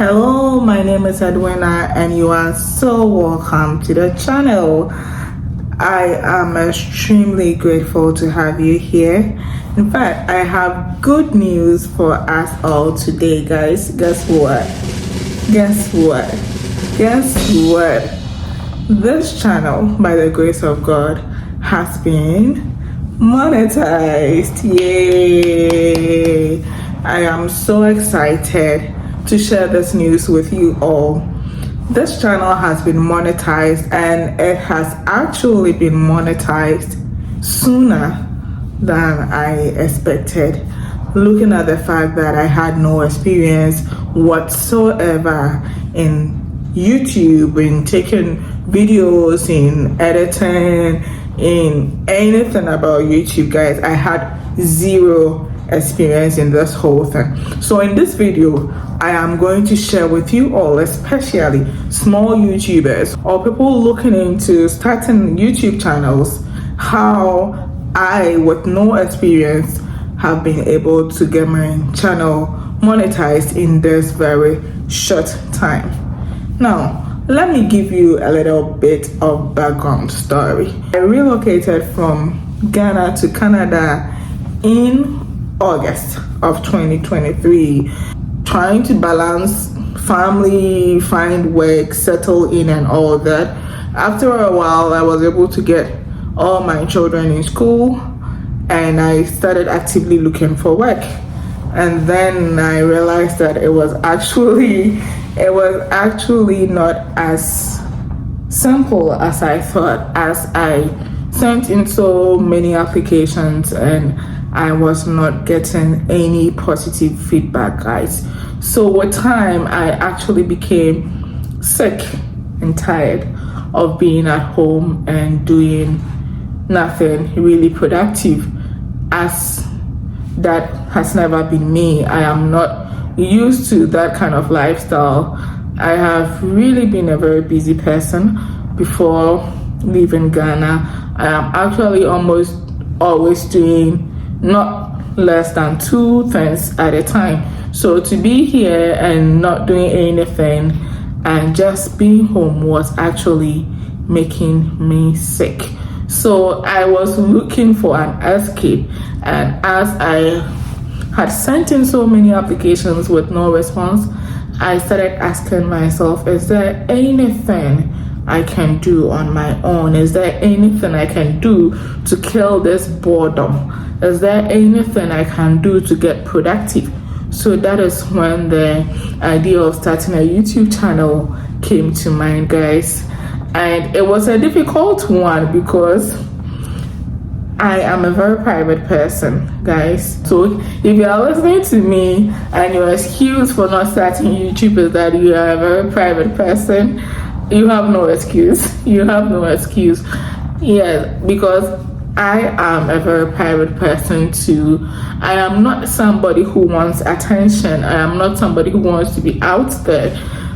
Hello, my name is Edwina and you are so welcome to the channel. I am extremely grateful to have you here. In fact, I have good news for us all today, guys. Guess what? This channel, by the grace of God, has been monetized. Yay! I am so excited to share this news with you all. This channel has been monetized, and it has actually been monetized sooner than I expected, looking at the fact that I had no experience whatsoever in YouTube, in taking videos, in editing, in anything about YouTube, guys. I had zero experience in this whole thing. So in this video, I am going to share with you all, especially small YouTubers or people looking into starting YouTube channels, how I, with no experience, have been able to get my channel monetized in this very short time. Now, let me give you a little bit of background story. I relocated from Ghana to Canada in August of 2023, trying to balance family, find work, settle in and all that. After a while, I was able to get all my children in school and I started actively looking for work. And then I realized that it was actually not as simple as I thought, as I sent in so many applications and I was not getting any positive feedback, guys. So with time, I actually became sick and tired of being at home and doing nothing really productive, as that has never been me. I am not used to that kind of lifestyle. I have really been a very busy person before leaving Ghana. I am actually almost always doing not less than 2 things at a time. So to be here and not doing anything and just being home was actually making me sick. So I was looking for an escape, and as I had sent in so many applications with no response, I started asking myself, is there anything I can do on my own? Is there anything I can do to kill this boredom? Is there anything I can do to get productive? So that is when the idea of starting a YouTube channel came to mind, guys. And it was a difficult one because I am a very private person, guys. So if you are listening to me and your excuse for not starting YouTube is that you are a very private person, you have no excuse. You have no excuse. Yeah, because I am a very private person too. I am not somebody who wants attention. I am not somebody who wants to be out there.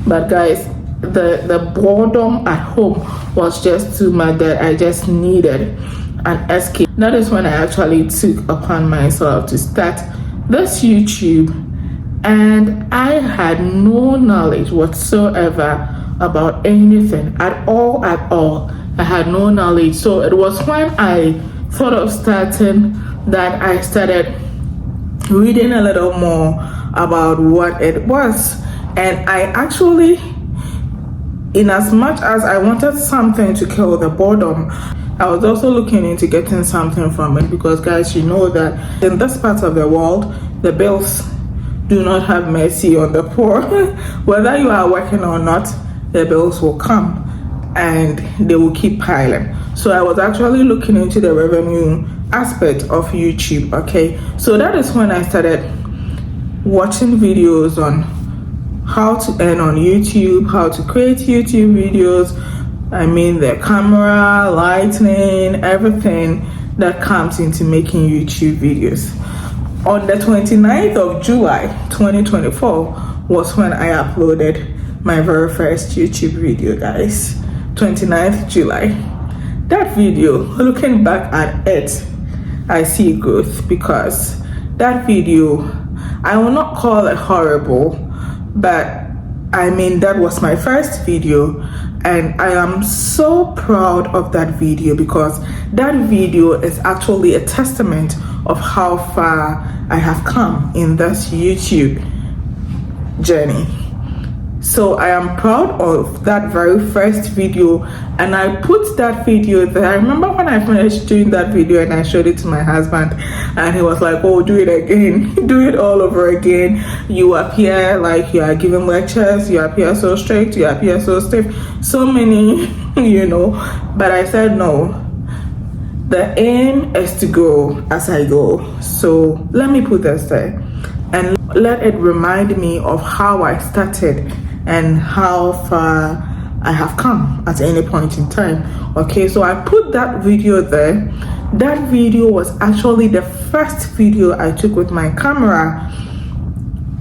But guys, the boredom at home was just too much that I just needed an escape. That is when I actually took upon myself to start this YouTube, and I had no knowledge whatsoever about anything at all. I had no knowledge. So it was when I thought of starting that I started reading a little more about what it was. And I actually, in as much as I wanted something to kill the boredom, I was also looking into getting something from it, because guys, you know that in this part of the world, the bills do not have mercy on the poor. Whether you are working or not, the bills will come and they will keep piling. So I was actually looking into the revenue aspect of YouTube. Okay, so that is when I started watching videos on how to earn on YouTube, how to create YouTube videos. I mean, the camera, lighting, everything that comes into making YouTube videos. On the 29th of July 2024 was when I uploaded my very first YouTube video, guys. 29th July. That video, looking back at it, I see growth, because that video, I will not call it horrible, but I mean, that was my first video, and I am so proud of that video because that video is actually a testament of how far I have come in this YouTube journey. So I am proud of that very first video, and I put that video there. I remember when I finished doing that video and I showed it to my husband, and he was like, oh, do it again. Do it all over again. You appear like you are giving lectures, you appear so strict, you appear so stiff, so many, but I said no. The aim is to go as I go. So let me put this there and let it remind me of how I started and how far I have come at any point in time. Okay, so I put that video there. That video was actually the first video I took with my camera,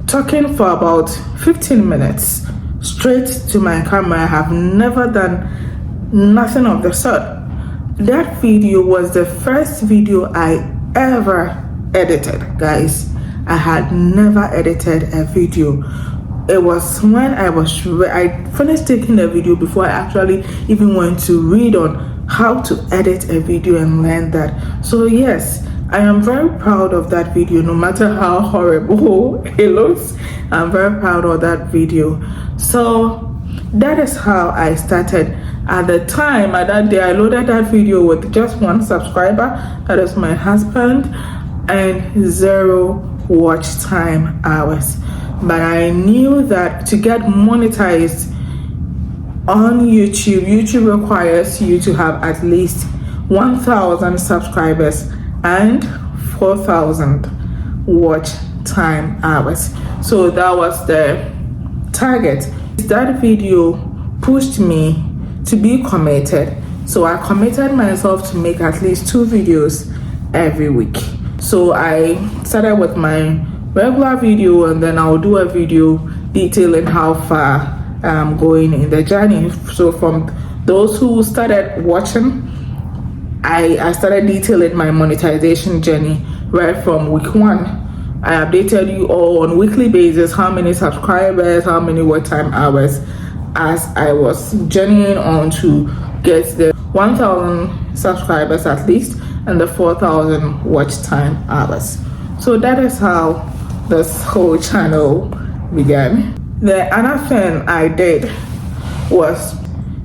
talking for about 15 minutes straight to my camera. I have never done nothing of the sort. That video was the first video I ever edited, guys. I had never edited a video. It was when I finished taking the video before I actually even went to read on how to edit a video and learn that. So yes, I am very proud of that video. No matter how horrible it looks, I'm very proud of that video. So that is how I started. At the time, at that day, I loaded that video with just one subscriber, that is my husband, and 0 watch time hours. But I knew that to get monetized on YouTube requires you to have at least 1,000 subscribers and 4,000 watch time hours. So that was the target. That video pushed me to be committed. So I committed myself to make at least 2 videos every week. So I started with my regular video, and then I'll do a video detailing how far I'm going in the journey. So from those who started watching, I started detailing my monetization journey right from week 1. I updated you all on weekly basis, how many subscribers, how many watch time hours, as I was journeying on to get the 1,000 subscribers at least and the 4,000 watch time hours. So that is how this whole channel began. The other thing I did was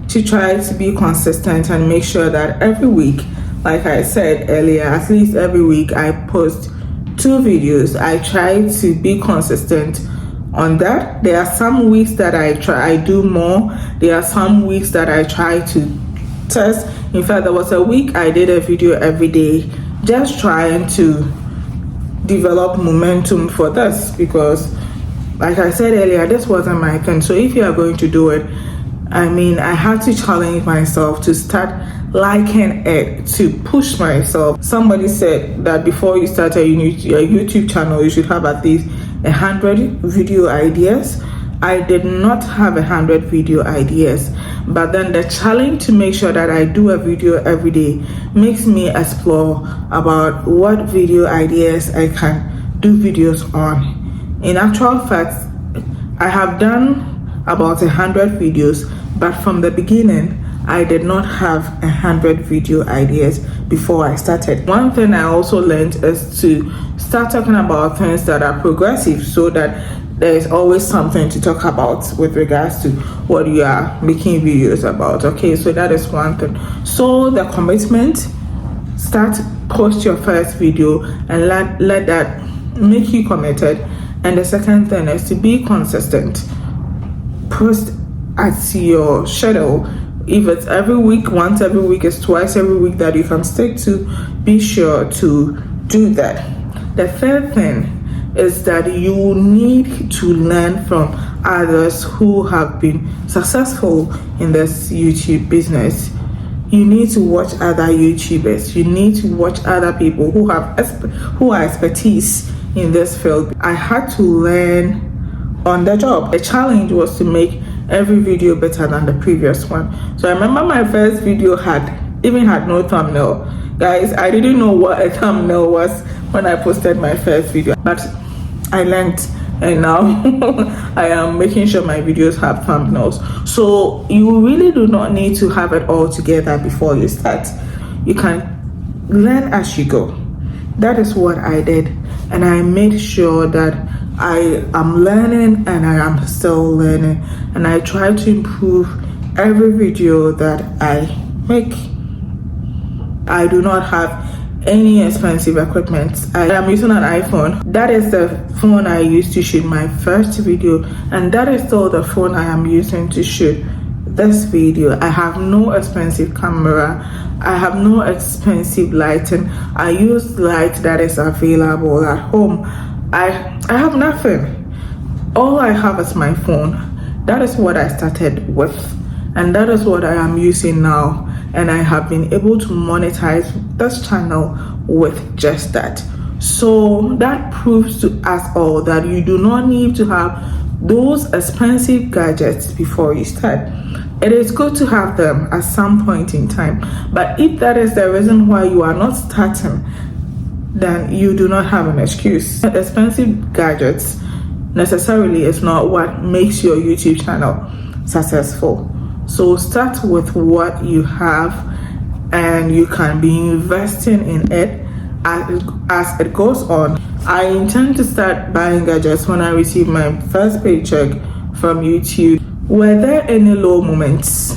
to try to be consistent and make sure that every week, like I said earlier, at least every week I post 2 videos. I try to be consistent on that. There are some weeks that I do more. There are some weeks that I try to test. In fact, there was a week I did a video every day, just trying to develop momentum for this, because like I said earlier, this wasn't my thing. So if you are going to do it, I mean, I had to challenge myself to start liking it, to push myself. Somebody said that before you start a YouTube channel, you should have at least 100 video ideas. I did not have 100 video ideas, but then the challenge to make sure that I do a video every day makes me explore about what video ideas I can do videos on. In actual fact, I have done about 100 videos, but from the beginning, I did not have 100 video ideas before I started. One thing I also learned is to start talking about things that are progressive, so that there is always something to talk about with regards to what you are making videos about. Okay, so that is one thing. So the commitment, post your first video and let that make you committed. And the second thing is to be consistent. Post at your schedule. If it's every week, once every week, is twice every week that you can stick to, be sure to do that. The third thing is that you need to learn from others who have been successful in this YouTube business. You need to watch other YouTubers. You need to watch other people who are expertise in this field. I had to learn on the job. The challenge was to make every video better than the previous one. So I remember my first video had no thumbnail. Guys, I didn't know what a thumbnail was when I posted my first video, but I learned and now I am making sure my videos have thumbnails. So you really do not need to have it all together before you start. You can learn as you go. That is what I did, and I made sure that I am learning and I am still learning, and I try to improve every video that I make. I do not have any expensive equipment. I am using an iPhone. That is the phone I used to shoot my first video, and that is still the phone I am using to shoot this video. I have no expensive camera. I have no expensive lighting. I use light that is available at home. I have nothing. All I have is my phone. That is what I started with, and that is what I am using now, and I have been able to monetize this channel with just that. So that proves to us all that you do not need to have those expensive gadgets before you start. It is good to have them at some point in time, but if that is the reason why you are not starting, then you do not have an excuse. Expensive gadgets necessarily is not what makes your YouTube channel successful. So start with what you have, and you can be investing in it as it goes on. I intend to start buying gadgets when I receive my first paycheck from YouTube. Were there any low moments?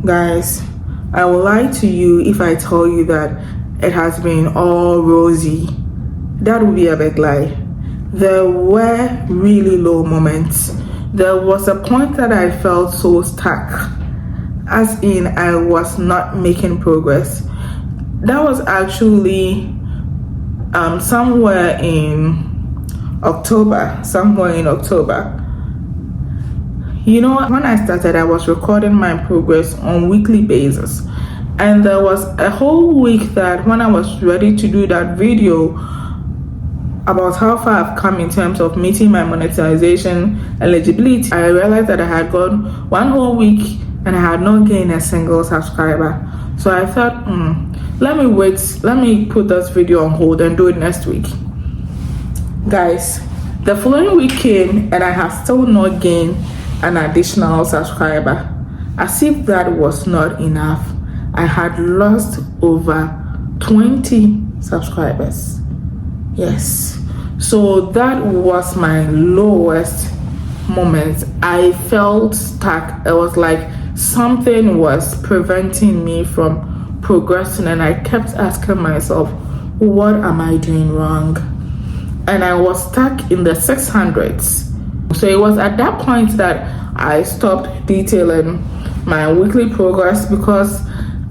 Guys, I will lie to you if I tell you that it has been all rosy. That would be a big lie. There were really low moments. There was a point that I felt so stuck, as in I was not making progress. That was actually somewhere in October. You know, when I started, I was recording my progress on weekly basis, and there was a whole week that when I was ready to do that video about how far I've come in terms of meeting my monetization eligibility, I realized that I had gone one whole week and I had not gained a single subscriber. So I thought, let me put this video on hold and do it next week. Guys, the following week came and I have still not gained an additional subscriber. As if that was not enough, I had lost over 20 subscribers. Yes, so that was my lowest moment. I felt stuck. It was like something was preventing me from progressing, and I kept asking myself, what am I doing wrong? And I was stuck in the 600s. So it was at that point that I stopped detailing my weekly progress, because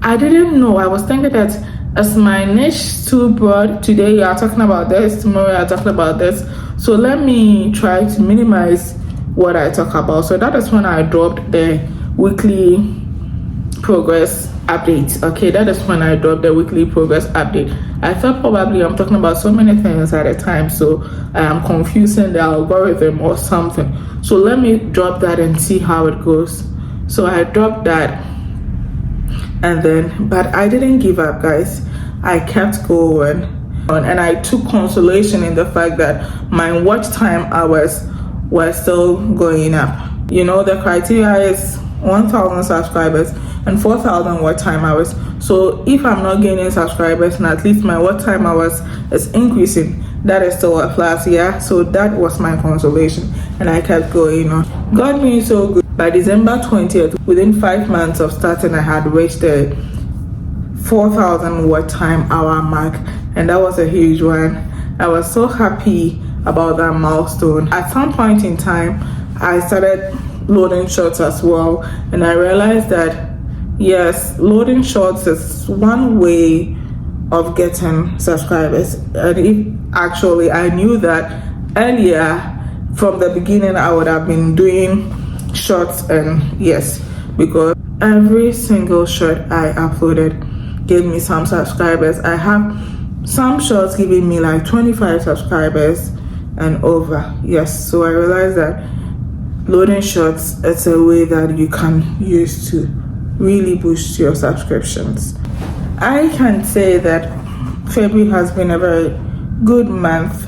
I didn't know. I was thinking that as my niche too broad, today you are talking about this, tomorrow you are talking about this, so let me try to minimize what I talk about. So that is when I dropped the weekly progress update. Okay, that is when I dropped the weekly progress update. I thought probably I'm talking about so many things at a time, so I am confusing the algorithm or something. So let me drop that and see how it goes. So I dropped that, and then, but I didn't give up, guys. I kept going, and I took consolation in the fact that my watch time hours were still going up. You know, the criteria is 1,000 subscribers and 4,000 watch time hours. So if I'm not gaining subscribers and at least my watch time hours is increasing, that is still a plus, yeah. So that was my consolation, and I kept going on. God being so good, by December 20th, within 5 months of starting, I had reached the 4,000 watch time hour mark, and that was a huge one. I was so happy about that milestone. At some point in time, I started loading shorts as well, and I realized that yes, loading shorts is one way of getting subscribers. And if actually I knew that earlier, from the beginning, I would have been doing shorts, and yes, because every single short I uploaded gave me some subscribers. I have some shorts giving me like 25 subscribers and over. Yes, so I realized that loading shorts is a way that you can use to really boost your subscriptions. I can say that February has been a very good month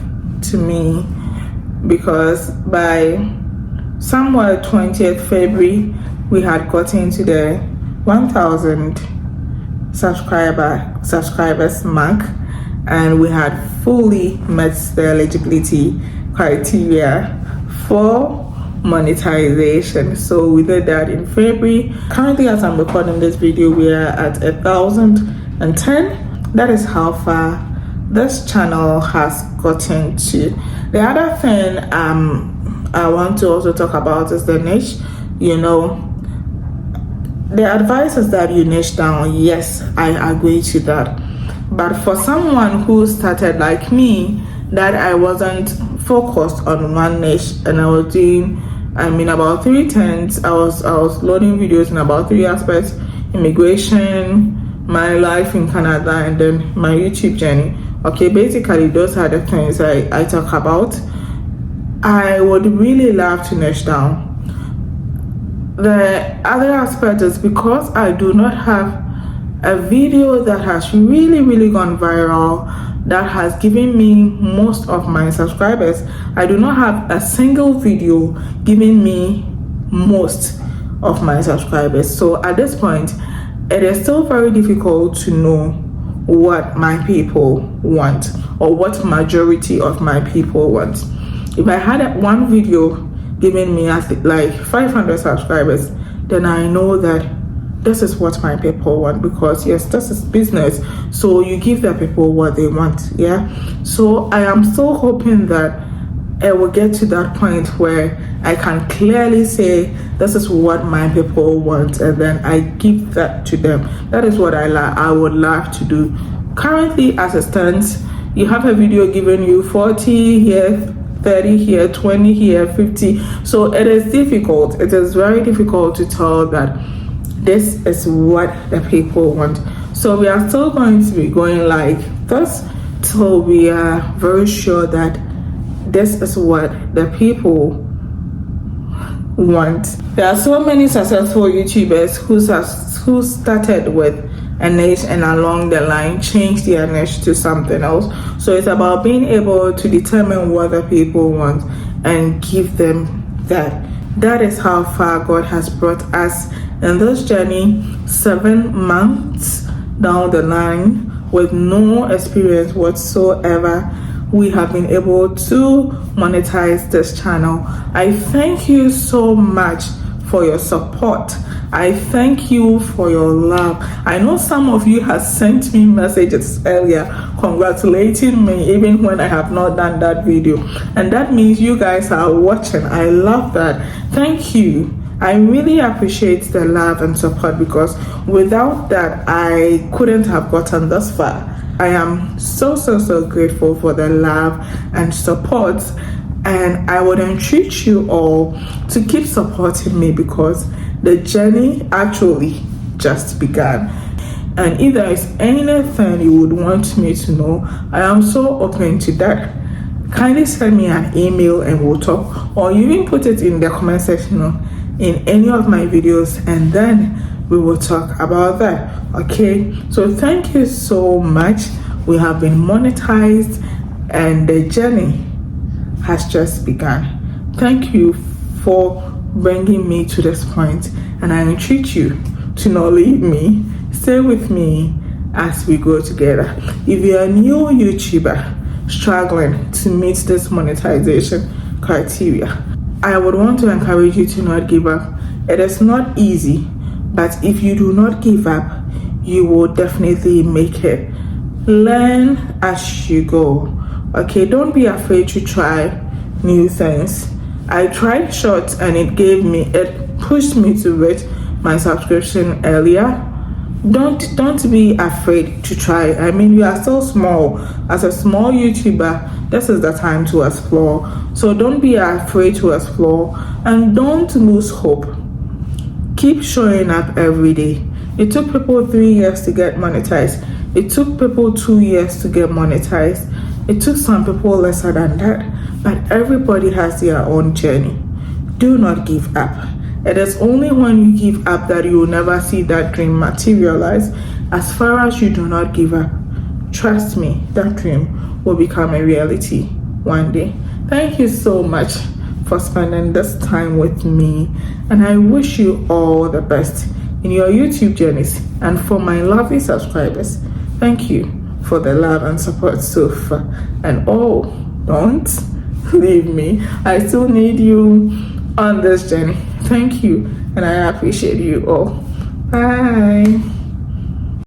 to me, because by somewhere 20th February we had gotten to the 1000 subscribers mark, and we had fully met the eligibility criteria for monetization. So we did that in February. Currently, as I'm recording this video, we are at 1010. That is how far this channel has gotten to. The other thing I want to also talk about is the niche. The advice is that you niche down. Yes, I agree to that. But for someone who started like me, that I wasn't focused on one niche, and I was doing, about 3 things. I was loading videos in about 3 aspects: immigration, my life in Canada, and then my YouTube journey. Okay, basically those are the things I talk about. I would really love to niche down. The other aspect is because I do not have a video that has really gone viral, that has given me most of my subscribers. I do not have a single video giving me most of my subscribers. So at this point, it is still very difficult to know what my people want, or what majority of my people want. If I had one video giving me like 500 subscribers, then I know that this is what my people want, because yes, this is business, so you give the people what they want. So I am still hoping that it will get to that point where I can clearly say this is what my people want, and then I give that to them. That is what I would love to do. Currently, as it stands, you have a video giving you 40 here, 30 here, 20 here, 50. So it is difficult. It is very difficult to tell that this is what the people want. So we are still going to be going like this till we are very sure that this is what the people want. There are so many successful YouTubers who started with a niche and along the line changed their niche to something else. So it's about being able to determine what the people want and give them that. That is how far God has brought us in this journey. 7 months down the line, with no experience whatsoever, we have been able to monetize this channel. I thank you so much for your support. I thank you for your love. I know some of you have sent me messages earlier congratulating me even when I have not done that video, and that means you guys are watching. I love that. Thank you. I really appreciate the love and support, because without that I couldn't have gotten this far. I am so grateful for the love and support, and I would entreat you all to keep supporting me, because the journey actually just began. And if there is anything you would want me to know, I am so open to that. Kindly send me an email and we'll talk, or you even put it in the comment section in any of my videos, and then we will talk about that. Okay, so thank you so much. We have been monetized and the journey has just begun. Thank you for bringing me to this point, and I entreat you to not leave me. Stay with me as we go together. If you're a new YouTuber struggling to meet this monetization criteria, I would want to encourage you to not give up. It is not easy, but if you do not give up, you will definitely make it. Learn as you go. Okay, don't be afraid to try new things. I tried shorts and it pushed me to reach my subscription earlier. Don't be afraid to try. I mean, you are still small. As a small YouTuber, this is the time to explore. So don't be afraid to explore, and don't lose hope. Keep showing up every day. It took people 3 years to get monetized. It took people 2 years to get monetized. It took some people lesser than that, but everybody has their own journey. Do not give up. It is only when you give up that you will never see that dream materialize. As far as you do not give up, trust me, that dream will become a reality one day. Thank you so much for spending this time with me, and I wish you all the best in your YouTube journeys. And for my lovely subscribers, thank you for the love and support so far. And oh, don't leave me. I still need you on this journey. Thank you, and I appreciate you all. Bye.